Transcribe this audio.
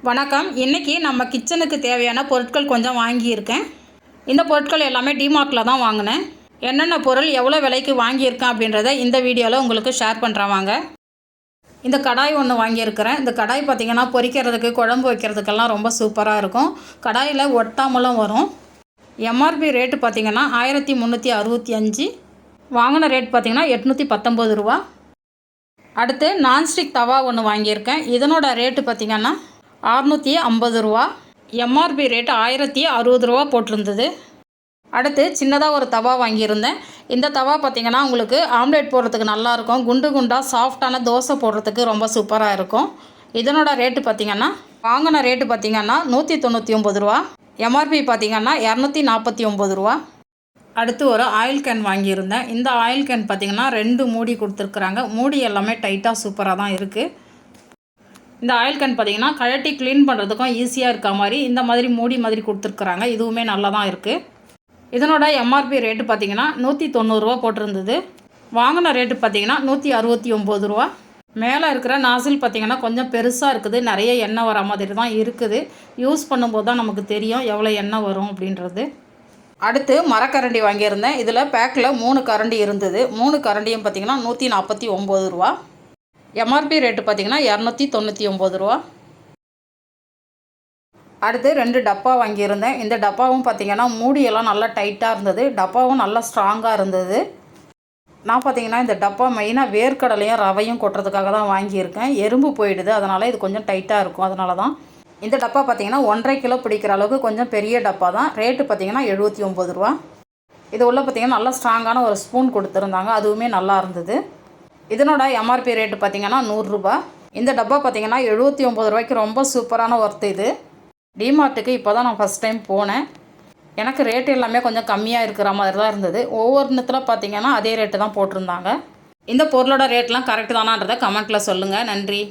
வணக்கம். இன்றைக்கி நம்ம கிச்சனுக்கு தேவையான பொருட்கள் கொஞ்சம் வாங்கியிருக்கேன். இந்த பொருட்கள் எல்லாமே டிமார்ட்டில் தான் வாங்கினேன். என்னென்ன பொருள் எவ்வளோ விலைக்கு வாங்கியிருக்கேன் அப்படின்றத இந்த வீடியோவில் உங்களுக்கு ஷேர் பண்ணுறேன் வாங்க. இந்த கடாய் ஒன்று வாங்கியிருக்கிறேன். இந்த கடாய் பார்த்திங்கன்னா பொரிக்கிறதுக்கு குழம்பு வைக்கிறதுக்கெல்லாம் ரொம்ப சூப்பராக இருக்கும். கடாயில் ஒட்டாமலும் வரும். எம்ஆர்பி ரேட்டு பார்த்திங்கன்னா 1365. வாங்கின ரேட் பார்த்திங்கன்னா 819 ரூபா. அடுத்து நான்ஸ்டிக் தவா ஒன்று வாங்கியிருக்கேன். இதனோட ரேட்டு பார்த்திங்கன்னா 650 ரூபா. எம்ஆர்பி ரேட்டு 1060 ரூபா போட்டிருந்தது. அடுத்து சின்னதாக ஒரு தவா வாங்கியிருந்தேன். இந்த தவா பார்த்திங்கன்னா உங்களுக்கு ஆம்லேட் போடுறதுக்கு நல்லாயிருக்கும். குண்டு குண்டாக சாஃப்டான தோசை போடுறதுக்கு ரொம்ப சூப்பராக இருக்கும். இதனோட ரேட்டு பார்த்திங்கன்னா வாங்கின ரேட்டு பார்த்திங்கன்னா 199 ரூபா. எம்ஆர்பி பார்த்திங்கன்னா 249 ரூபா. அடுத்து ஒரு ஆயில் கேன் வாங்கியிருந்தேன். இந்த ஆயில் கேன் பார்த்திங்கன்னா 2 மூடி கொடுத்துருக்குறாங்க. மூடி எல்லாமே டைட்டாக சூப்பராக தான் இருக்குது. இந்த ஆயில் கேன் பார்த்திங்கன்னா கழட்டி க்ளீன் பண்ணுறதுக்கும் ஈஸியாக இருக்க மாதிரி இந்த மாதிரி மூடி மாதிரி கொடுத்துருக்குறாங்க. இதுவுமே நல்லா தான் இருக்குது. இதனோட எம்ஆர்பி ரேட்டு பார்த்திங்கன்னா 190 ரூபா போட்டிருந்தது. வாங்கின ரேட்டு பார்த்திங்கன்னா 169 ரூபா. மேலே இருக்கிற நாசில் பார்த்திங்கன்னா கொஞ்சம் பெருசாக இருக்குது. நிறைய எண்ணெய் வர மாதிரி தான் இருக்குது. யூஸ் பண்ணும்போது தான் நமக்கு தெரியும் எவ்வளோ எண்ணெய் வரும் அப்படின்றது. அடுத்து மரக்கரண்டி வாங்கியிருந்தேன். இதில் பேக்கில் 3 கரண்டி இருந்தது. 3 கரண்டியும் பார்த்திங்கன்னா 149 ரூபா. எம்ஆர்பி ரேட்டு பார்த்திங்கன்னா 299 ரூபா. அடுத்து 2 டப்பா வாங்கியிருந்தேன். இந்த டப்பாவும் பார்த்திங்கன்னா மூடியெல்லாம் நல்லா டைட்டாக இருந்தது. டப்பாவும் நல்லா ஸ்ட்ராங்காக இருந்தது. நான் பார்த்திங்கன்னா இந்த டப்பா மெயினாக வேர்க்கடலையும் ரவையும் கொட்டுறதுக்காக தான் வாங்கியிருக்கேன். எறும்பு போயிடுது, அதனால் இது கொஞ்சம் டைட்டாக இருக்கும். அதனால தான் இந்த டப்பா பார்த்திங்கன்னா 1.5 கிலோ பிடிக்கிற அளவுக்கு கொஞ்சம் பெரிய டப்பா தான். ரேட்டு பார்த்திங்கன்னா 79 ரூபா. இது உள்ள பார்த்திங்கன்னா நல்லா ஸ்ட்ராங்கான ஒரு ஸ்பூன் கொடுத்துருந்தாங்க. அதுவுமே நல்லா இருந்தது. இதனோட எம்ஆர்பி ரேட்டு பார்த்திங்கன்னா 100 ரூபா. இந்த டப்பா பார்த்திங்கன்னா 79 ரூபாய்க்கு ரொம்ப சூப்பரான ஒர்த்து இது. டிமார்ட்டுக்கு இப்போ தான் நான் ஃபஸ்ட் டைம் போனேன். எனக்கு ரேட்டு எல்லாமே கொஞ்சம் கம்மியாக இருக்கிற மாதிரி தான் இருந்தது. ஒவ்வொன்றுத்தில் பார்த்திங்கன்னா அதே ரேட்டு தான் போட்டிருந்தாங்க. இந்த பொருளோட ரேட்லாம் கரெக்டு தானான்றதை கமெண்ட்டில் சொல்லுங்கள். நன்றி.